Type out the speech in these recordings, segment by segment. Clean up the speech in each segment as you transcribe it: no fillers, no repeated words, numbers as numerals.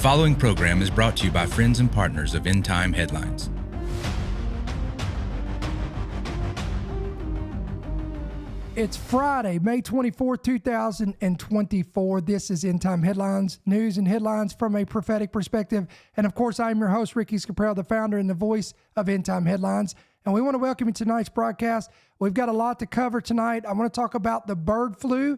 following program is brought to you by friends and partners of End Time Headlines. It's Friday, May 24, 2024. This is End Time Headlines, news and headlines from a prophetic perspective. And of course, I'm your host, Ricky Scaprell, the founder and the voice of End Time Headlines. And we want to welcome you to tonight's broadcast. We've got a lot to cover tonight. I want to talk about the bird flu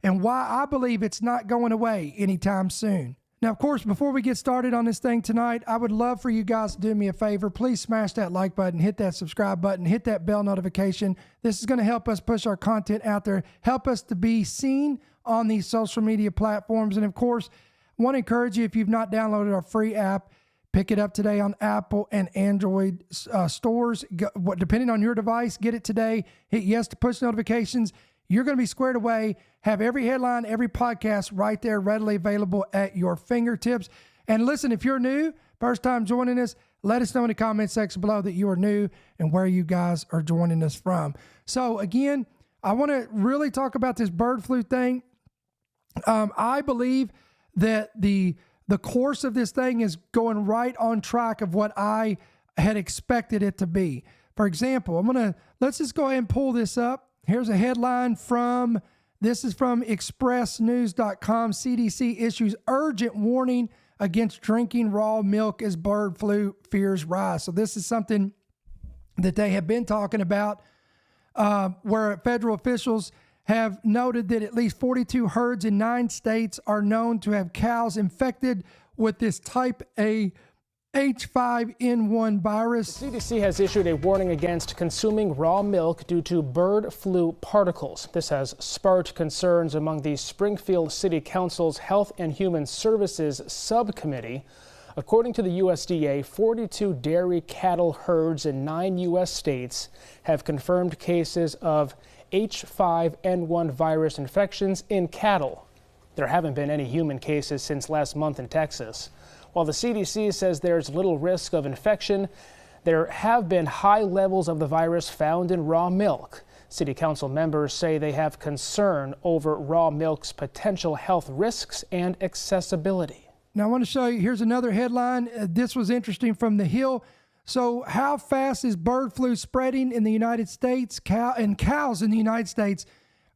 and why I believe it's not going away anytime soon. Now, of course, before we get started on this thing tonight, I would love for you guys to do me a favor. Please smash that like button, hit that subscribe button, hit that bell notification. This is going to help us push our content out there, help us to be seen on these social media platforms. And of course, I want to encourage you, if you've not downloaded our free app, pick it up today on Apple and Android stores. Depending on your device, get it today. Hit yes to push notifications. You're going to be squared away, have every headline, every podcast right there readily available at your fingertips. And listen, if you're new, first time joining us, let us know in the comment section below that you are new and where you guys are joining us from. So again, I want to really talk about this bird flu thing. I believe that the course of this thing is going right on track of what I had expected it to be. For example, let's just go ahead and pull this up. Here's a headline from expressnews.com. CDC issues urgent warning against drinking raw milk as bird flu fears rise. So this is something that they have been talking about, where federal officials have noted that at least 42 herds in 9 states are known to have cows infected with this type A H5N1 virus. The CDC has issued a warning against consuming raw milk due to bird flu particles. This has sparked concerns among the Springfield City Council's Health and Human Services Subcommittee. According to the USDA, 42 dairy cattle herds in 9 U.S. states have confirmed cases of H5N1 virus infections in cattle. There haven't been any human cases since last month in Texas. While the CDC says there's little risk of infection, there have been high levels of the virus found in raw milk. City Council members say they have concern over raw milk's potential health risks and accessibility. Now I want to show you, here's another headline. This was interesting from The Hill. So how fast is bird flu spreading in the United States? Cows in the United States,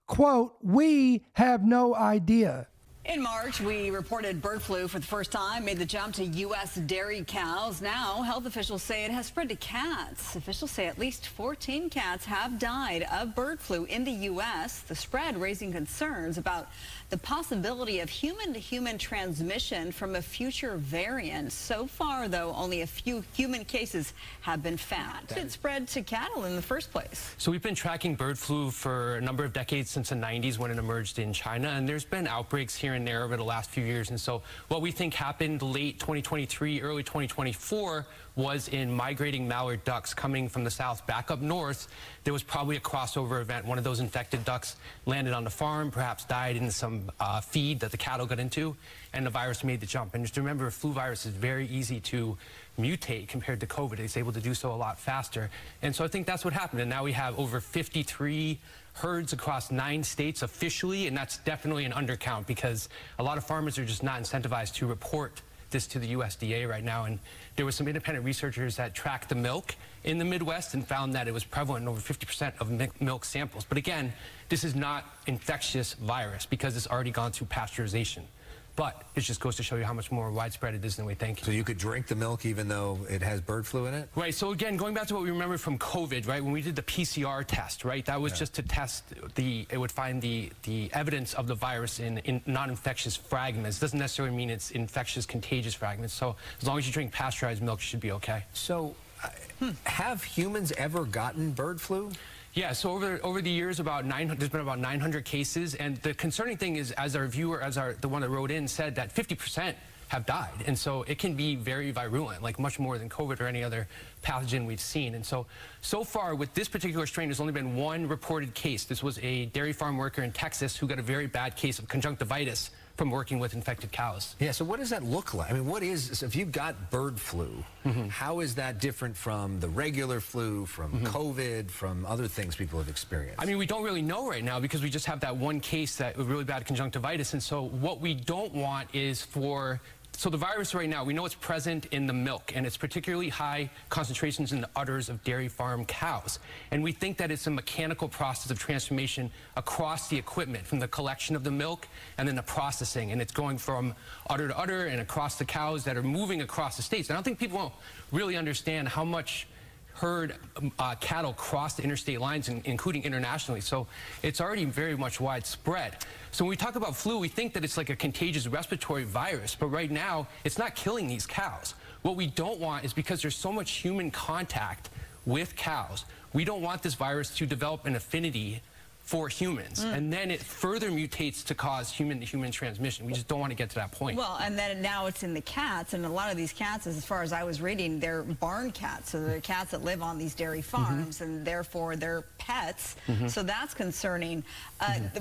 quote, we have no idea. In March, we reported bird flu for the first time, made the jump to U.S. dairy cows. Now, health officials say it has spread to cats. Officials say at least 14 cats have died of bird flu in the U.S., the spread raising concerns about the possibility of human-to-human transmission from a future variant. So far, though, only a few human cases have been found. It spread to cattle in the first place. So we've been tracking bird flu for a number of decades, since the 90s when it emerged in China, and there's been outbreaks here and there over the last few years. And so what we think happened late 2023, early 2024 was in migrating mallard ducks coming from the south back up north. There was probably a crossover event. One of those infected ducks landed on the farm, perhaps died in some feed that the cattle got into, and the virus made the jump. And just remember, a flu virus is very easy to mutate compared to COVID. It's able to do so a lot faster. And so I think that's what happened. And now we have over 53 herds across 9 states officially, and that's definitely an undercount because a lot of farmers are just not incentivized to report this to the USDA right now. And there were some independent researchers that tracked the milk in the Midwest and found that it was prevalent in over 50% of milk samples. But again, this is not infectious virus because it's already gone through pasteurization. But it just goes to show you how much more widespread it is than we think. So you could drink the milk even though it has bird flu in it? Right. So again, going back to what we remember from COVID, right, when we did the PCR test, right, that was just to test it would find the evidence of the virus in non-infectious fragments. It doesn't necessarily mean it's infectious, contagious fragments. So as long as you drink pasteurized milk, you should be okay. So have humans ever gotten bird flu? Yeah, so over the years, there's been about 900 cases, and the concerning thing is, as our viewer, the one that wrote in said, that 50% have died, and so it can be very virulent, like much more than COVID or any other pathogen we've seen. And so far with this particular strain, there's only been one reported case. This was a dairy farm worker in Texas who got a very bad case of conjunctivitis from working with infected cows. Yeah, so what does that look like? I mean, so if you've got bird flu, how is that different from the regular flu, from COVID, from other things people have experienced? I mean, we don't really know right now because we just have that one case that was really bad conjunctivitis. And so what we don't want is for So the virus right now, we know it's present in the milk, and it's particularly high concentrations in the udders of dairy farm cows. And we think that it's a mechanical process of transformation across the equipment, from the collection of the milk and then the processing. And it's going from udder to udder and across the cows that are moving across the states. And I don't think people really understand how much herd cattle cross the interstate lines, including internationally. So it's already very much widespread. So when we talk about flu, we think that it's like a contagious respiratory virus, but right now it's not killing these cows. What we don't want is, because there's so much human contact with cows, we don't want this virus to develop an affinity for humans, and then it further mutates to cause human-to-human transmission. We just don't want to get to that point. Well, and then now it's in the cats, and a lot of these cats, as far as I was reading, they're barn cats, so they're cats that live on these dairy farms, and therefore they're pets, so that's concerning.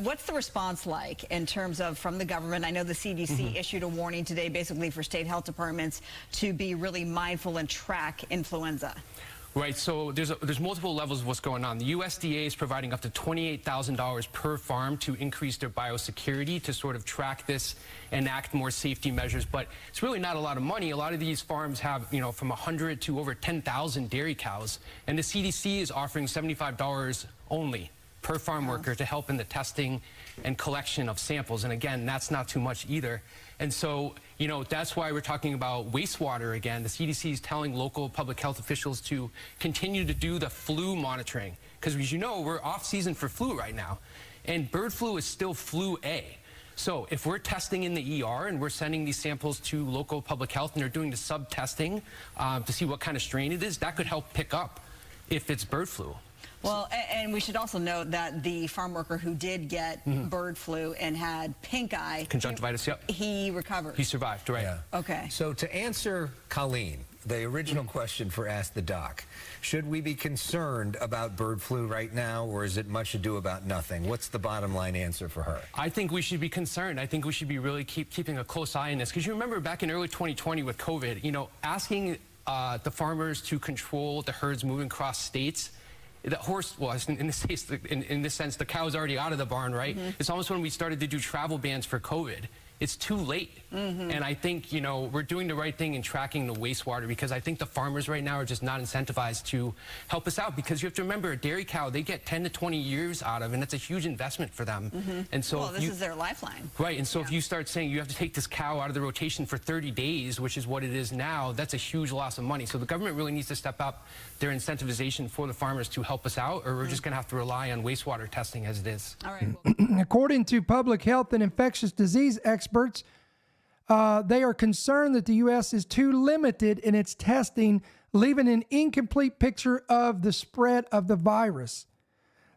What's the response like in terms of from the government? I know the CDC issued a warning today basically for state health departments to be really mindful and track influenza. Right, so there's multiple levels of what's going on. The USDA is providing up to $28,000 per farm to increase their biosecurity, to sort of track this and enact more safety measures. But it's really not a lot of money. A lot of these farms have, from 100 to over 10,000 dairy cows. And the CDC is offering $75 only per farm worker to help in the testing and collection of samples. And again, that's not too much either. And so, that's why we're talking about wastewater again. The CDC is telling local public health officials to continue to do the flu monitoring. Because as you know, we're off season for flu right now. And bird flu is still flu A. So if we're testing in the ER and we're sending these samples to local public health and they're doing the sub-testing to see what kind of strain it is, that could help pick up if it's bird flu. Well, and we should also note that the farm worker who did get bird flu and had pink eye, conjunctivitis, yep, he recovered. He survived, right? Yeah. Okay. So to answer Colleen, the original question for Ask the Doc, should we be concerned about bird flu right now, or is it much ado about nothing? What's the bottom line answer for her? I think we should be concerned. I think we should be really keeping a close eye on this, because you remember back in early 2020 with COVID, asking the farmers to control the herds moving across states. The horse was, in this case, in this sense, the cow's already out of the barn, right? It's almost when we started to do travel bans for COVID. It's too late. And I think, we're doing the right thing in tracking the wastewater, because I think the farmers right now are just not incentivized to help us out, because you have to remember, a dairy cow, they get 10 to 20 years out of, and it's a huge investment for them. And so well, this is their lifeline. Right, and so if you start saying you have to take this cow out of the rotation for 30 days, which is what it is now, that's a huge loss of money. So the government really needs to step up their incentivization for the farmers to help us out, or we're just going to have to rely on wastewater testing as it is. All right. Well, According to public health and infectious disease experts, they are concerned that the U.S. is too limited in its testing, leaving an incomplete picture of the spread of the virus.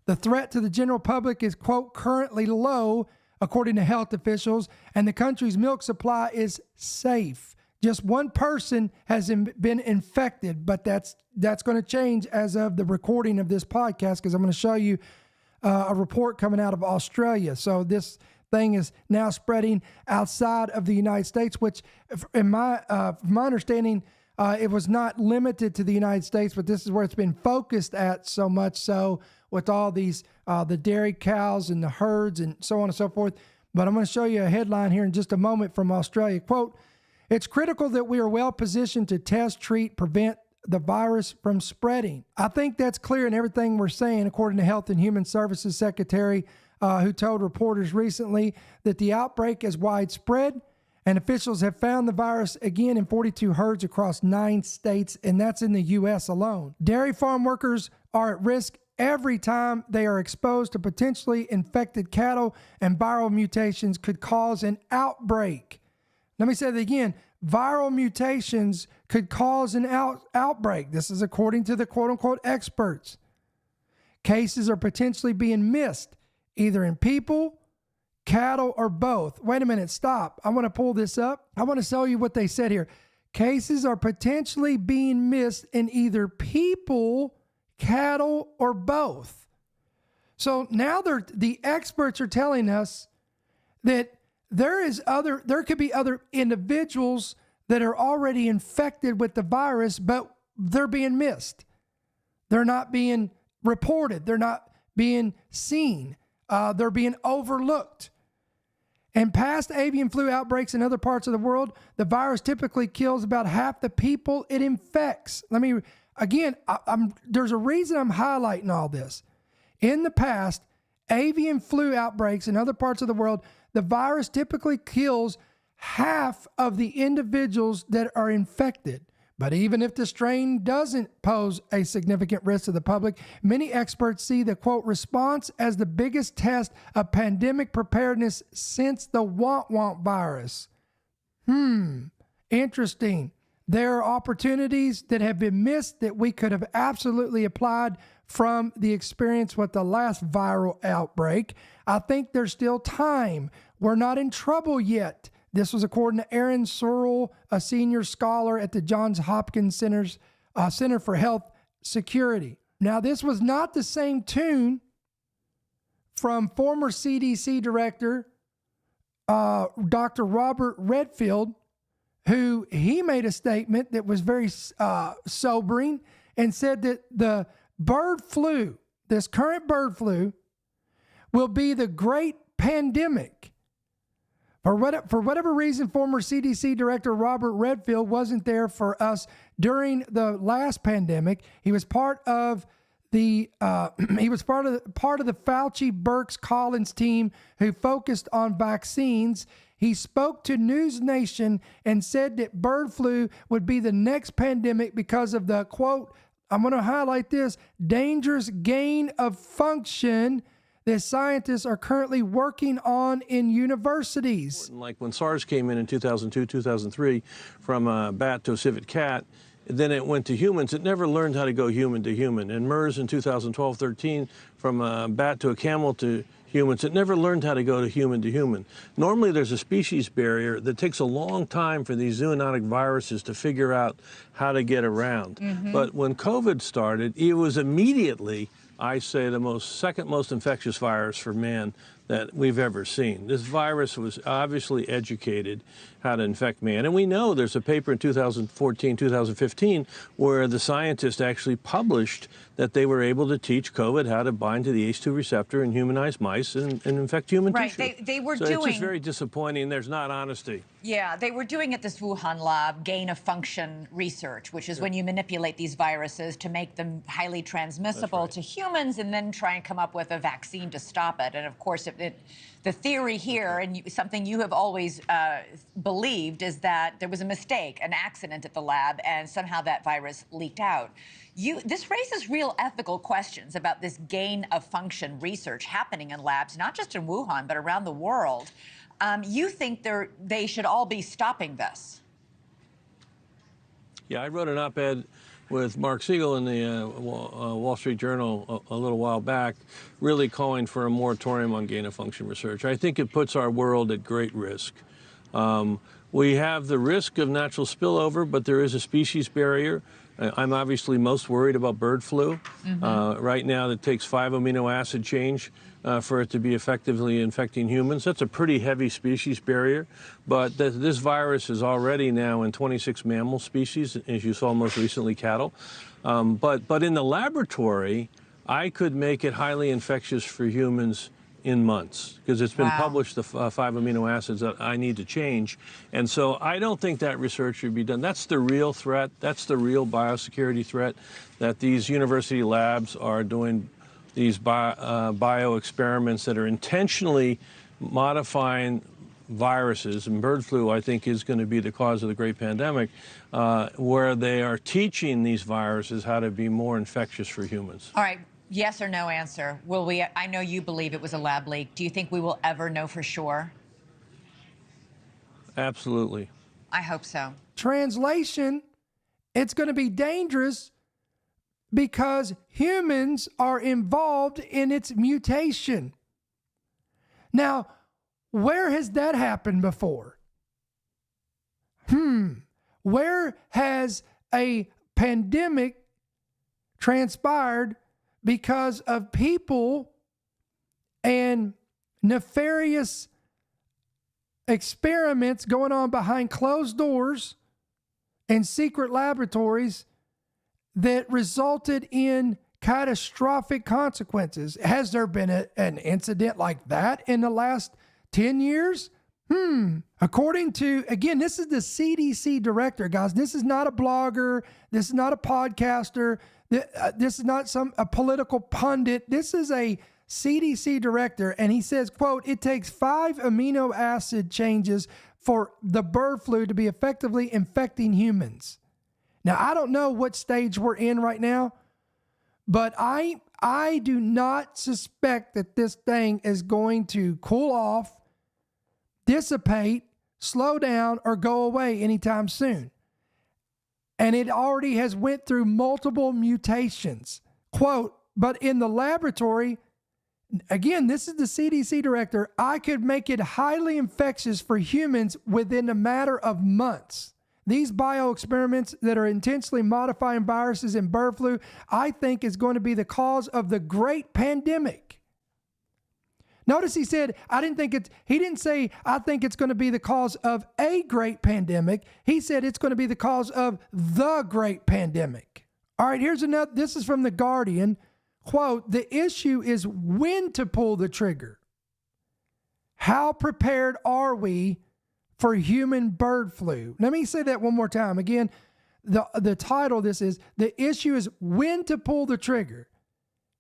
The threat to the general public is, quote, currently low, according to health officials, and the country's milk supply is safe. Just one person has been infected, but that's going to change as of the recording of this podcast, because I'm going to show you a report coming out of Australia. So this thing is now spreading outside of the United States, which, in my understanding, it was not limited to the United States, but this is where it's been focused at, so much so with all these the dairy cows and the herds and so on and so forth. But I'm going to show you a headline here in just a moment from Australia. Quote, "It's critical that we are well positioned to test, treat, prevent the virus from spreading." I think that's clear in everything we're saying, according to Health and Human Services Secretary, who told reporters recently that the outbreak is widespread, and officials have found the virus again in 42 herds across 9 states, and that's in the U.S. alone. Dairy farm workers are at risk every time they are exposed to potentially infected cattle, and viral mutations could cause an outbreak. Let me say that again. Viral mutations could cause an outbreak. This is according to the quote-unquote experts. Cases are potentially being missed, either in people, cattle, or both. Wait a minute, stop. I want to pull this up. I want to tell you what they said here. Cases are potentially being missed in either people, cattle, or both. So now the experts are telling us that there could be other individuals that are already infected with the virus, but they're being missed. They're not being reported. They're not being seen. They're being overlooked. In past avian flu outbreaks in other parts of the world, the virus typically kills about half the people it infects. There's a reason I'm highlighting all this. In the past, avian flu outbreaks in other parts of the world, the virus typically kills half of the individuals that are infected. But even if the strain doesn't pose a significant risk to the public, many experts see the, quote, response as the biggest test of pandemic preparedness since the want virus. Interesting. There are opportunities that have been missed that we could have absolutely applied from the experience with the last viral outbreak. I think there's still time. We're not in trouble yet. This was according to Aaron Searle, a senior scholar at the Johns Hopkins Center for Health Security. Now, this was not the same tune from former CDC director, Dr. Robert Redfield, who he made a statement that was very sobering and said that the bird flu, this current bird flu, will be the great pandemic. For whatever reason, former CDC Director Robert Redfield wasn't there for us during the last pandemic. He was part of the part of the Fauci, Birx, Collins team who focused on vaccines. He spoke to News Nation and said that bird flu would be the next pandemic because of the, quote, I'm going to highlight this, dangerous gain of function that scientists are currently working on in universities. Like when SARS came in 2002, 2003, from a bat to a civet cat, then it went to humans. It never learned how to go human to human. And MERS in 2012-13, from a bat to a camel to humans, it never learned how to go to human. Normally there's a species barrier that takes a long time for these zoonotic viruses to figure out how to get around. But when COVID started, it was immediately, I say, the second most infectious virus for man that we've ever seen. This virus was obviously educated how to infect man. And we know there's a paper in 2014, 2015, where the scientists actually published that they were able to teach COVID how to bind to the ACE2 receptor in humanized mice and infect human tissue. Right, they were so doing... It's just very disappointing. There's not honesty. Yeah, they were doing at this Wuhan lab gain-of-function research, which is when you manipulate these viruses to make them highly transmissible to humans and then try and come up with a vaccine to stop it. And of course, the theory here, and something you have always believed, is that there was a mistake, an accident at the lab, and somehow that virus leaked out. This raises real ethical questions about this gain-of-function research happening in labs, not just in Wuhan, but around the world. You think they should all be stopping this? Yeah, I wrote an op-ed with Mark Siegel in the Wall Street Journal a little while back, really calling for a moratorium on gain-of-function research. I think it puts our world at great risk. We have the risk of natural spillover, but there is a species barrier. I'm obviously most worried about bird flu. Right now, it takes 5 amino acid change for it to be effectively infecting humans. That's a pretty heavy species barrier, but this virus is already now in 26 mammal species, as you saw most recently, cattle. But in the laboratory, I could make it highly infectious for humans in months, because it's been published, the 5 amino acids that I need to change. And so I don't think that research should be done. That's the real threat. That's the real biosecurity threat, that these university labs are doing these bio experiments that are intentionally modifying viruses. And bird flu, I think, is going to be the cause of the great pandemic, where they are teaching these viruses how to be more infectious for humans. All right. Yes or no answer. Will we? I know you believe it was a lab leak. Do you think we will ever know for sure? Absolutely. I hope so. Translation, it's going to be dangerous because humans are involved in its mutation. Now, where has that happened before? Where has a pandemic transpired because of people and nefarious experiments going on behind closed doors and secret laboratories that resulted in catastrophic consequences? Has there been an incident like that in the last 10 years? According to, again, this is the CDC director, guys. This is not a blogger. This is not a podcaster. This is not a political pundit. This is a CDC director, and he says, quote, it takes 5 amino acid changes for the bird flu to be effectively infecting humans. Now, I don't know what stage we're in right now, but I do not suspect that this thing is going to cool off, dissipate, slow down, or go away anytime soon. And it already has went through multiple mutations. Quote, but in the laboratory, again, this is the CDC director, I could make it highly infectious for humans within a matter of months. These bioexperiments that are intentionally modifying viruses in bird flu, I think is going to be the cause of the great pandemic. Notice he said, he didn't say, I think it's going to be the cause of a great pandemic. He said it's going to be the cause of the great pandemic. All right, here's another, this is from The Guardian. Quote, the issue is when to pull the trigger. How prepared are we for human bird flu? Let me say that one more time. Again, the title of this is, the issue is when to pull the trigger.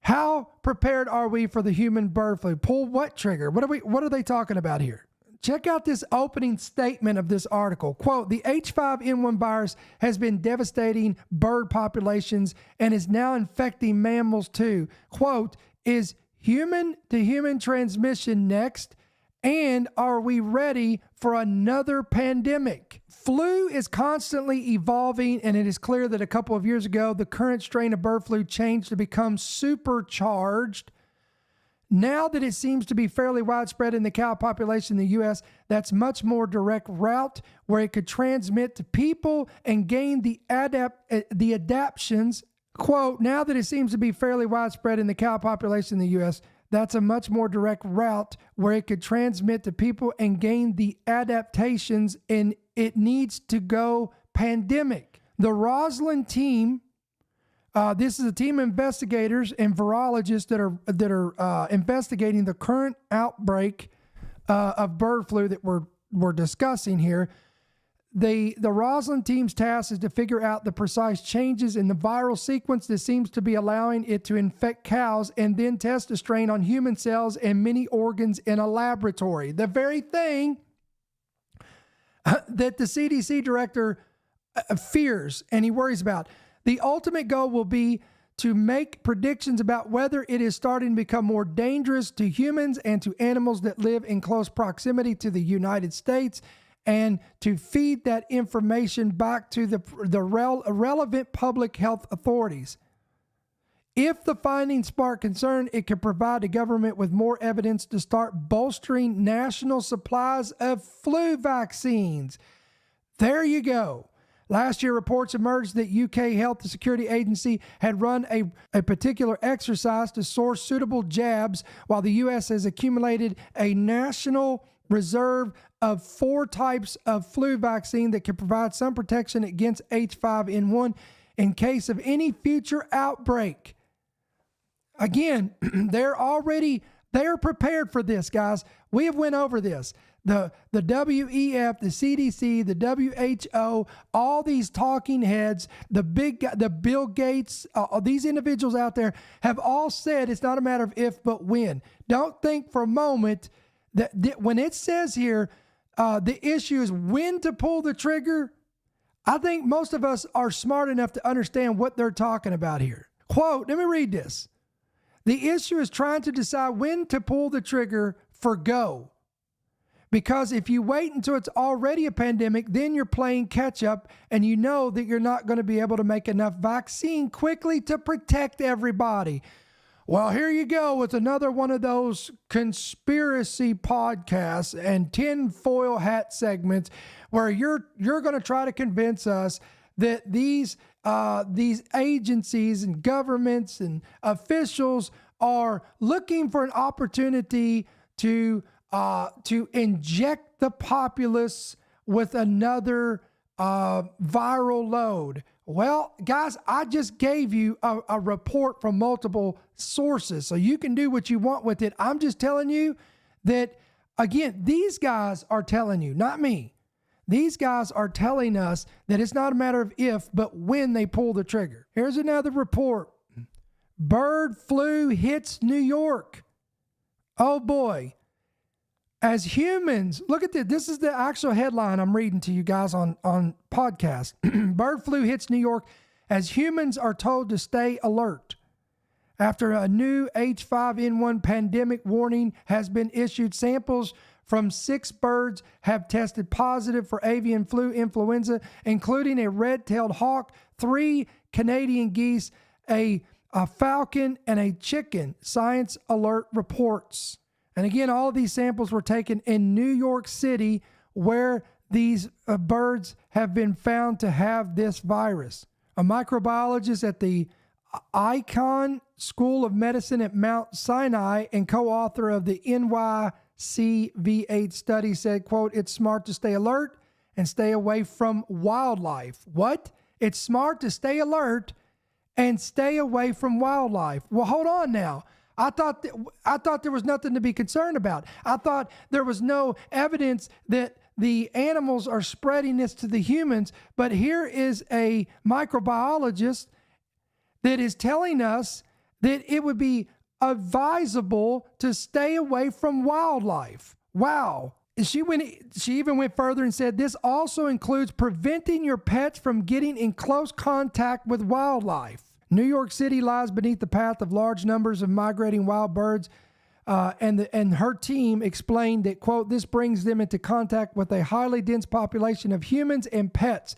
How prepared are we for the human bird flu? Pull what trigger? What are they talking about here? Check out this opening statement of this article. Quote, the H5N1 virus has been devastating bird populations and is now infecting mammals too. Quote, is human-to-human transmission next? And are we ready for another pandemic? Flu is constantly evolving, and it is clear that a couple of years ago, the current strain of bird flu changed to become supercharged. Now that it seems to be fairly widespread in the cow population in the U.S., that's much more direct route where it could transmit to people and gain the adaptations. Quote, now that it seems to be fairly widespread in the cow population in the U.S., that's a much more direct route where it could transmit to people and gain the adaptations, and it needs to go pandemic. The Roslin team, this is a team of investigators and virologists that are investigating the current outbreak of bird flu that we're discussing here. The Roslin team's task is to figure out the precise changes in the viral sequence that seems to be allowing it to infect cows and then test a strain on human cells and many organs in a laboratory. The very thing that the CDC director fears and he worries about. The ultimate goal will be to make predictions about whether it is starting to become more dangerous to humans and to animals that live in close proximity to the United States, and to feed that information back to the relevant public health authorities. If the findings spark concern, it could provide the government with more evidence to start bolstering national supplies of flu vaccines. There you go. Last year, reports emerged that UK Health and Security Agency had run a particular exercise to source suitable jabs, while the U.S. has accumulated a national reserve of 4 types of flu vaccine that can provide some protection against H5N1 in case of any future outbreak. Again, they're prepared for this, guys. We have went over this. The WEF, the CDC, the WHO, all these talking heads, the Bill Gates, these individuals out there have all said it's not a matter of if but when. Don't think for a moment that when it says here, the issue is when to pull the trigger. I think most of us are smart enough to understand what they're talking about here. Quote, let me read this. The issue is trying to decide when to pull the trigger for go. Because if you wait until it's already a pandemic, then you're playing catch up and you know that you're not going to be able to make enough vaccine quickly to protect everybody. Well, here you go with another one of those conspiracy podcasts and tinfoil hat segments where you're going to try to convince us that these agencies and governments and officials are looking for an opportunity to inject the populace with another viral load. Well, guys, I just gave you a report from multiple sources, so you can do what you want with it. I'm just telling you that again, these guys are telling you, not me. These guys are telling us that it's not a matter of if, but when they pull the trigger. Here's another report. Bird flu hits New York. Oh boy. As humans, look at this. This is the actual headline I'm reading to you guys on podcast. Bird flu hits New York as humans are told to stay alert. After a new H5N1 pandemic warning has been issued, samples from 6 birds have tested positive for avian flu influenza, including a red-tailed hawk, 3 Canadian geese, a falcon, and a chicken, Science Alert reports. And again, all of these samples were taken in New York City, where these birds have been found to have this virus. A microbiologist at the Icahn School of Medicine at Mount Sinai and co-author of the NYCV8 study said, quote, "It's smart to stay alert and stay away from wildlife." What? It's smart to stay alert and stay away from wildlife. Well, hold on now. I thought there was nothing to be concerned about. I thought there was no evidence that the animals are spreading this to the humans. But here is a microbiologist that is telling us that it would be advisable to stay away from wildlife. Wow. She even went further and said this also includes preventing your pets from getting in close contact with wildlife. New York City lies beneath the path of large numbers of migrating wild birds, and her team explained that, quote, "This brings them into contact with a highly dense population of humans and pets,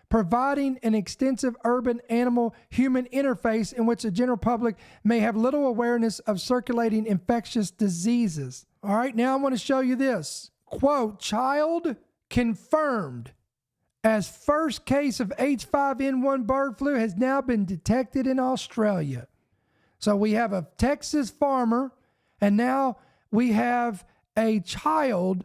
providing an extensive urban animal-human interface in which the general public may have little awareness of circulating infectious diseases." All right, now I want to show you this. Quote, "Child confirmed as first case of H5N1 bird flu has now been detected in Australia." So we have a Texas farmer, and now we have a child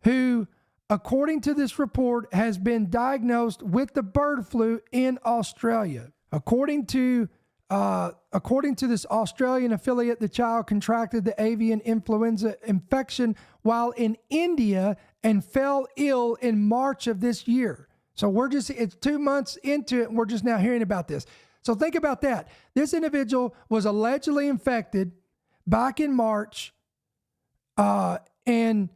who, according to this report, has been diagnosed with the bird flu in Australia. According to this Australian affiliate, the child contracted the avian influenza infection while in India and fell ill in March of this year. So it's 2 months into it, and we're just now hearing about this. So think about that. This individual was allegedly infected back in March, and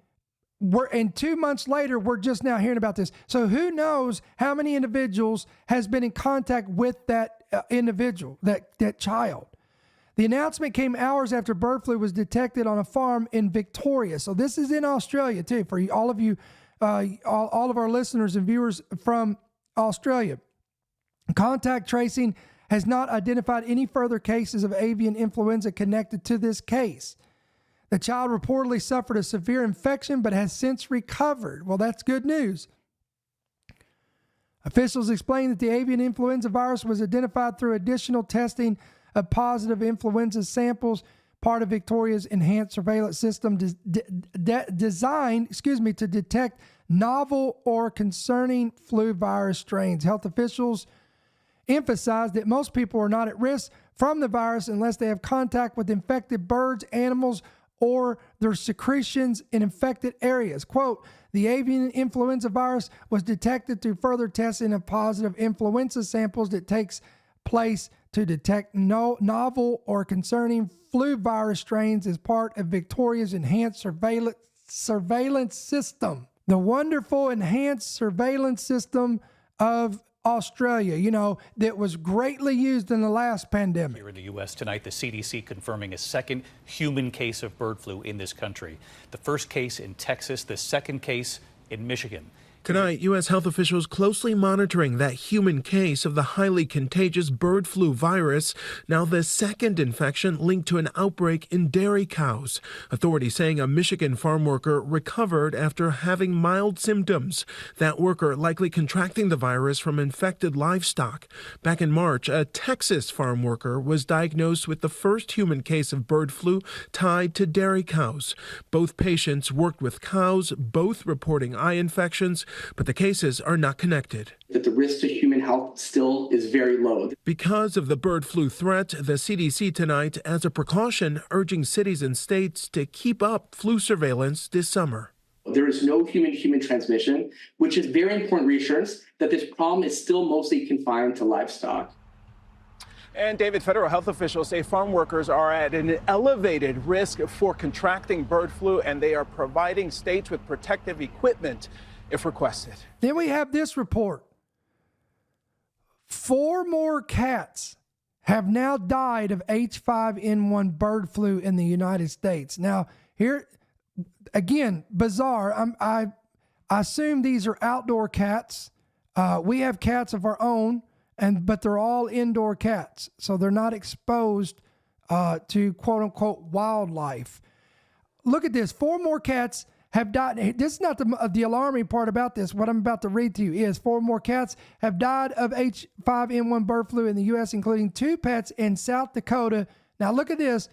2 months later, we're just now hearing about this. So who knows how many individuals has been in contact with that individual, that child. The announcement came hours after bird flu was detected on a farm in Victoria. So this is in Australia too, for all of you, all of our listeners and viewers from Australia. Contact tracing has not identified any further cases of avian influenza connected to this case. The child reportedly suffered a severe infection but has since recovered. Well, that's good news. Officials explained that the avian influenza virus was identified through additional testing of positive influenza samples, part of Victoria's enhanced surveillance system designed to detect novel or concerning flu virus strains. Health officials emphasized that most people are not at risk from the virus unless they have contact with infected birds, animals, or their secretions in infected areas. Quote, "The avian influenza virus was detected through further testing of positive influenza samples that takes place to detect novel or concerning flu virus strains as part of Victoria's enhanced surveillance system." The wonderful enhanced surveillance system of Australia, that was greatly used in the last pandemic. Here in the U.S. tonight, the CDC confirming a second human case of bird flu in this country. The first case in Texas, the second case in Michigan. Tonight, U.S. health officials closely monitoring that human case of the highly contagious bird flu virus. Now the second infection linked to an outbreak in dairy cows. Authorities saying a Michigan farm worker recovered after having mild symptoms. That worker likely contracting the virus from infected livestock. Back in March, a Texas farm worker was diagnosed with the first human case of bird flu tied to dairy cows. Both patients worked with cows, both reporting eye infections. but the cases are not connected. That the risk to human health still is very low. Because of the bird flu threat, the CDC tonight, as a precaution, urging cities and states to keep up flu surveillance this summer. There is no human-to-human transmission, which is very important reassurance that this problem is still mostly confined to livestock. And David, federal health officials say farm workers are at an elevated risk for contracting bird flu, and they are providing states with protective equipment if requested. Then we have this report. 4 more cats have now died of H5N1 bird flu in the United States. Now, here, again, bizarre. I assume these are outdoor cats. We have cats of our own, but they're all indoor cats, so they're not exposed to quote-unquote wildlife. Look at this. 4 more cats have died. This is not the alarming part about this. What I'm about to read to you is 4 more cats have died of H5N1 bird flu in the U.S., including 2 pets in South Dakota. Now look at this,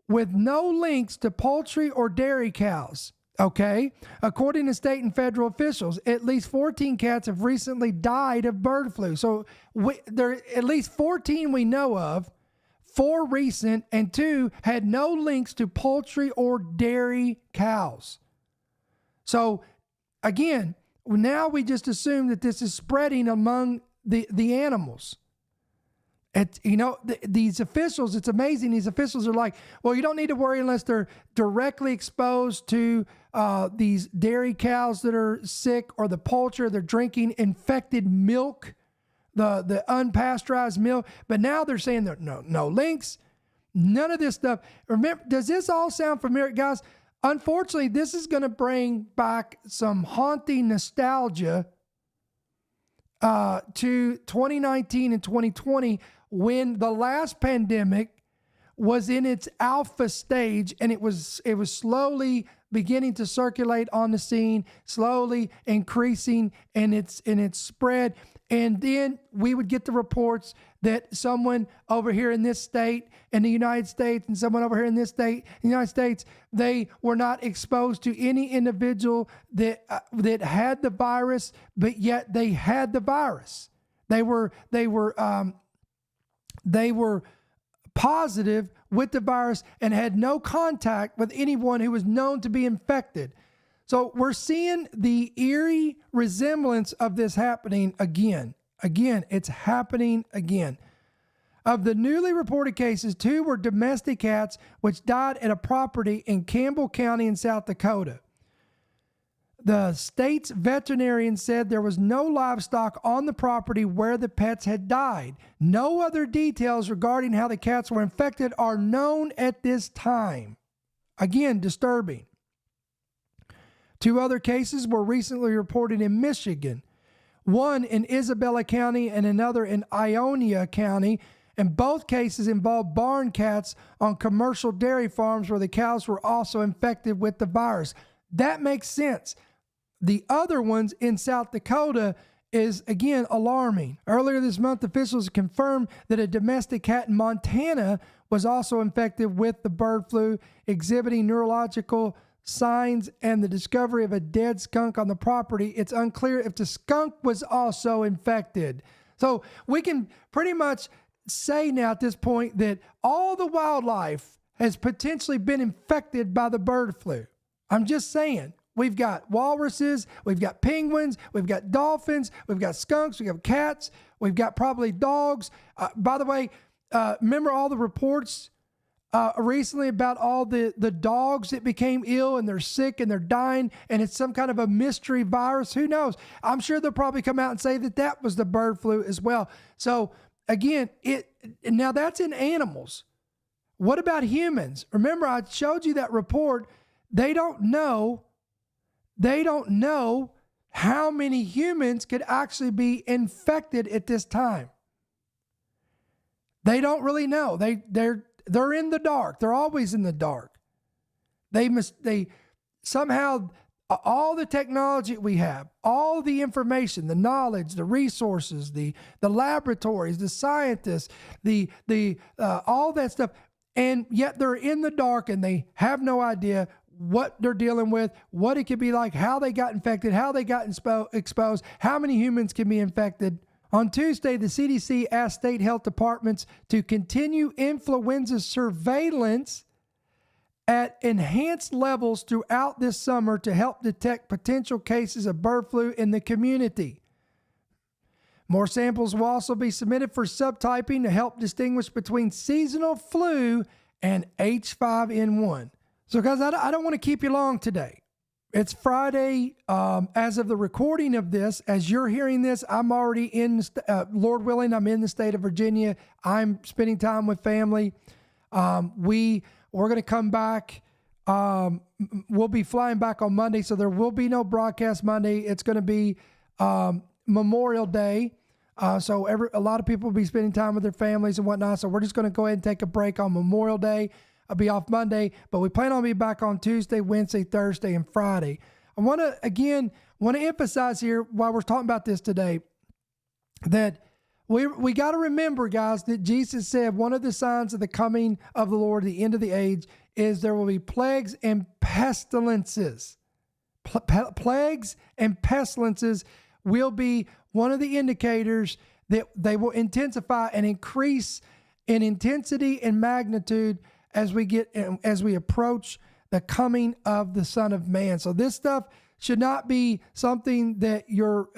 with no links to poultry or dairy cows. Okay, according to state and federal officials, at least 14 cats have recently died of bird flu. So there are at least 14 we know of, 4 recent, and 2 had no links to poultry or dairy cows. So again, now we just assume that this is spreading among the animals. These officials, it's amazing. These officials are like, well, you don't need to worry unless they're directly exposed to these dairy cows that are sick, or the poultry, they're drinking infected milk, the unpasteurized milk. But now they're saying that no links, none of this stuff. Remember, does this all sound familiar, guys? Unfortunately, this is going to bring back some haunting nostalgia to 2019 and 2020, when the last pandemic was in its alpha stage, and it was slowly beginning to circulate on the scene, slowly increasing in its spread. And then we would get the reports that someone over here in this state in the United States and someone over here in this state in the United States, they were not exposed to any individual that had the virus, but yet they had the virus. They were positive with the virus and had no contact with anyone who was known to be infected. So we're seeing the eerie resemblance of this happening again. Again, it's happening again. Of the newly reported cases, 2 were domestic cats which died at a property in Campbell County in South Dakota. The state's veterinarian said there was no livestock on the property where the pets had died. No other details regarding how the cats were infected are known at this time. Again, disturbing. 2 other cases were recently reported in Michigan, one in Isabella County and another in Ionia County, and both cases involved barn cats on commercial dairy farms where the cows were also infected with the virus. That makes sense. The other ones in South Dakota is, again, alarming. Earlier this month, officials confirmed that a domestic cat in Montana was also infected with the bird flu, exhibiting neurological signs and the discovery of a dead skunk on the property. It's unclear if the skunk was also infected. So we can pretty much say now at this point that all the wildlife has potentially been infected by the bird flu. I'm just saying. We've got walruses, we've got penguins, we've got dolphins, we've got skunks, we have cats, we've got probably dogs. By the way, remember all the reports recently about all the dogs that became ill and they're sick and they're dying, and it's some kind of a mystery virus? Who knows? I'm sure they'll probably come out and say that was the bird flu as well. So again, now that's in animals. What about humans? Remember, I showed you that report. They don't know how many humans could actually be infected at this time. They don't really know. They're in the dark. They're always in the dark. They somehow, all the technology we have, all the information, the knowledge, the resources, the laboratories, the scientists, all that stuff, and yet they're in the dark and they have no idea what they're dealing with, what it could be like, how they got infected, how they got exposed, how many humans can be infected. On Tuesday, the CDC asked state health departments to continue influenza surveillance at enhanced levels throughout this summer to help detect potential cases of bird flu in the community. More samples will also be submitted for subtyping to help distinguish between seasonal flu and H5N1. So guys, I don't want to keep you long today. It's Friday. As of the recording of this, as you're hearing this, I'm already in, Lord willing, I'm in the state of Virginia. I'm spending time with family. We're going to come back. We'll be flying back on Monday, so there will be no broadcast Monday. It's going to be Memorial Day. So a lot of people will be spending time with their families and whatnot. So we're just going to go ahead and take a break on Memorial Day. I'll be off Monday, but we plan on being back on Tuesday, Wednesday, Thursday, and Friday. I want to emphasize here while we're talking about this today that we got to remember, guys, that Jesus said one of the signs of the coming of the Lord, the end of the age, is there will be plagues and pestilences. Plagues and pestilences will be one of the indicators that they will intensify and increase in intensity and magnitude as we approach the coming of the Son of Man. So this stuff should not be something that you're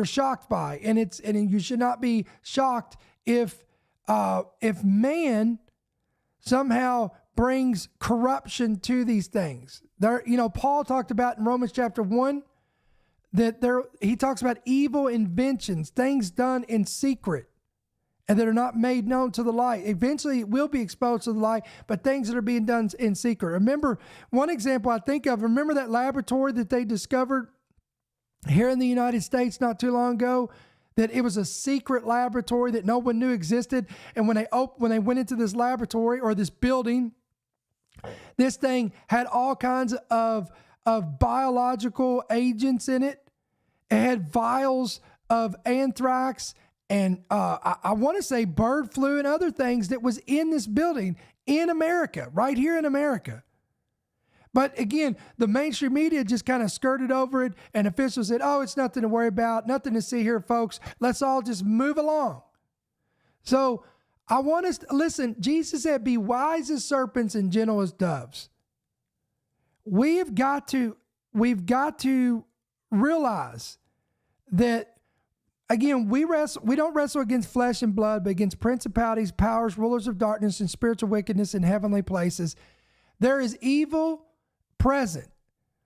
shocked by, and you should not be shocked if man somehow brings corruption to these things. Paul talked about in Romans chapter 1 that he talks about evil inventions, things done in secret, and that are not made known to the light. Eventually it will be exposed to the light, but things that are being done in secret. Remember, one example I think of, remember that laboratory that they discovered here in the United States not too long ago? That it was a secret laboratory that no one knew existed. And when they went into this laboratory or this building, this thing had all kinds of biological agents in it. It had vials of anthrax and I want to say bird flu and other things that was in this building in America, right here in America. But again, the mainstream media just kind of skirted over it, and officials said, oh, it's nothing to worry about, nothing to see here, folks. Let's all just move along. So I want us to listen. Jesus said, be wise as serpents and gentle as doves. We've got to realize that, again, we don't wrestle against flesh and blood, but against principalities, powers, rulers of darkness, and spiritual wickedness in heavenly places. There is evil present.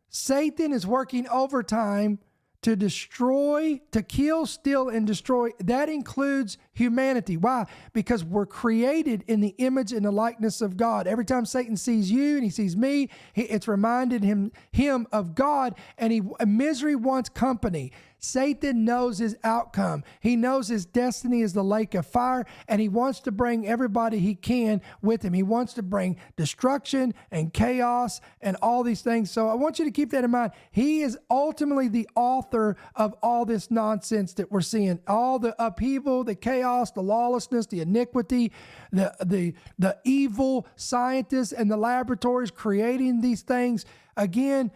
Satan is working overtime to destroy, to kill, steal, and destroy. That includes humanity. Why? Because we're created in the image and the likeness of God. Every time Satan sees you and he sees me, it's reminded him of God, and misery wants company. Satan knows his outcome. He knows his destiny is the lake of fire, and he wants to bring everybody he can with him. He wants to bring destruction and chaos and all these things. So I want you to keep that in mind. He is ultimately the author of all this nonsense that we're seeing. All the upheaval, the chaos, the lawlessness, the iniquity, the evil scientists and the laboratories creating these things. Again,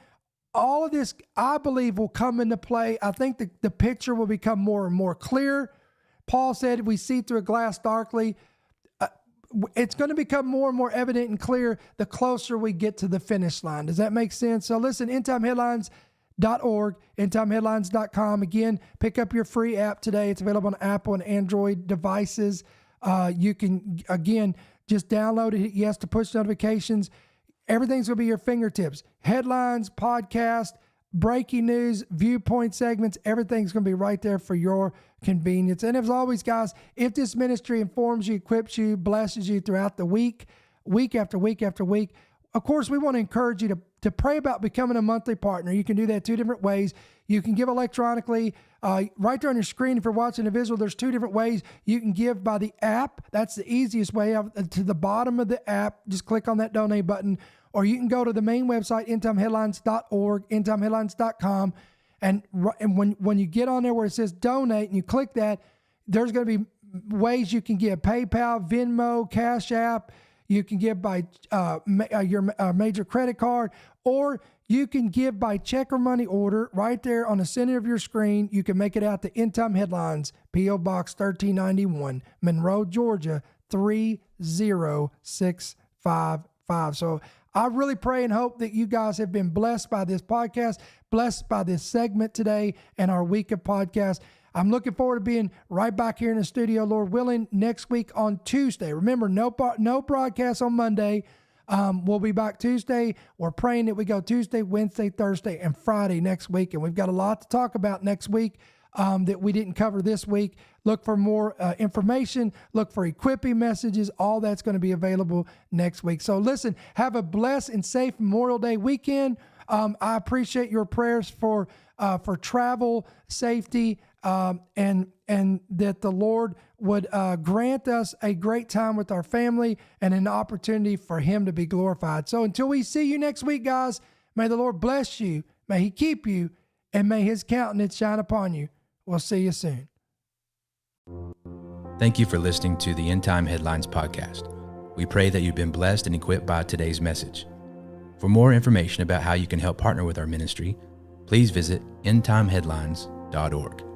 all of this, I believe, will come into play. I think the picture will become more and more clear. Paul said, we see through a glass darkly. It's going to become more and more evident and clear the closer we get to the finish line. Does that make sense? So listen, endtimeheadlines.org, endtimeheadlines.com. Again, pick up your free app today. It's available on Apple and Android devices. You can, again, just download it. Yes, to push notifications. Everything's going to be your fingertips. Headlines, podcast, breaking news, viewpoint segments, everything's going to be right there for your convenience. And as always, guys, if this ministry informs you, equips you, blesses you throughout the week, week after week after week, of course, we want to encourage you to pray about becoming a monthly partner. You can do that two different ways. You can give electronically. Right there on your screen, if you're watching a visual, there's two different ways. You can give by the app. That's the easiest way. To the bottom of the app, just click on that donate button. Or you can go to the main website, endtimeheadlines.org, endtimeheadlines.com. And when you get on there where it says donate and you click that, there's going to be ways you can give: PayPal, Venmo, Cash App. You can give by your major credit card, or you can give by check or money order right there on the center of your screen. You can make it out to End Time Headlines, P.O. Box 1391, Monroe, Georgia, 30655. So I really pray and hope that you guys have been blessed by this podcast, blessed by this segment today and our week of podcast. I'm looking forward to being right back here in the studio, Lord willing, next week on Tuesday. Remember, no broadcast on Monday. We'll be back Tuesday. We're praying that we go Tuesday, Wednesday, Thursday, and Friday next week. And we've got a lot to talk about next week that we didn't cover this week. Look for more information. Look for equipping messages. All that's going to be available next week. So listen, have a blessed and safe Memorial Day weekend. I appreciate your prayers for travel, safety, and that the Lord would grant us a great time with our family and an opportunity for Him to be glorified. So until we see you next week, guys, may the Lord bless you, may He keep you, and may His countenance shine upon you. We'll see you soon. Thank you for listening to the End Time Headlines podcast. We pray that you've been blessed and equipped by today's message. For more information about how you can help partner with our ministry, please visit endtimeheadlines.org.